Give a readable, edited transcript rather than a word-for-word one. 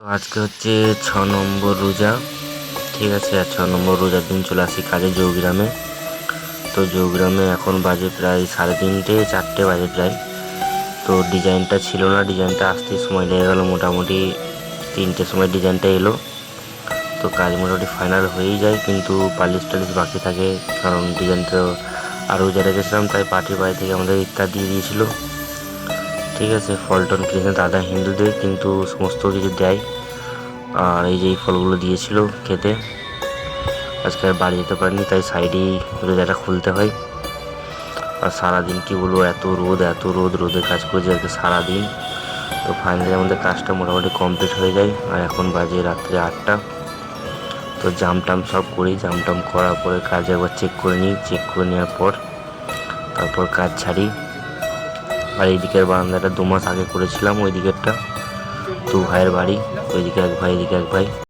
তো আজকে হচ্ছে 6 নম্বর রোজা। ঠিক আছে, আর 6 নম্বর রোজার দিন চলে আসি কাজে জৌগ্রামে। তো জৌগ্রামে এখন বাজে প্রায় 3:30 4টে বাজে প্রায়। তো ডিজাইনটা ছিল না, ডিজাইনটা আসতে সময় লেগে গেলো, মোটামুটি 3টের সময় ডিজাইনটা এলো। তো কাজ মোটামুটি ফাইনাল হয়েই যায়, কিন্তু পালিশ টালিশ বাকি থাকে, কারণ ডিজাইনটা আরও যারা গেছিলাম তাই পার্টির বাড়ি থেকে আমাদের ইফতার দিয়ে দিয়েছিলো। ঠিক আছে, ফল টল কিনেছে দাদা হিন্দুদের, কিন্তু সমস্ত কিছু দেয়। আর এই যে এই ফলগুলো দিয়েছিল খেতে, আজকে আর বাড়ি যেতে পারিনি, তাই সাইডেই রোজাটা খুলতে হয়। আর সারাদিন কি বলবো, এত রোদ এত রোদ, রোদে কাজ করেছি আজকে সারাদিন। তো ফাইনালি আমাদের কাজটা মোটামুটি কমপ্লিট হয়ে যায়। আর এখন বাজে রাত্রে 8টা। তো জাম টাম সব করি, জাম টাম করার পরে কাজ একবার চেক করে নিই, চেক করে নেওয়ার পর তারপর কাজ ছাড়ি। আর এই দিকের বারান্দাটা 2 মাস আগে করেছিলাম, ওই দিকেরটা 2 ভাইয়ের বাড়ি, ওইদিকে এক ভাই এদিকে এক ভাই।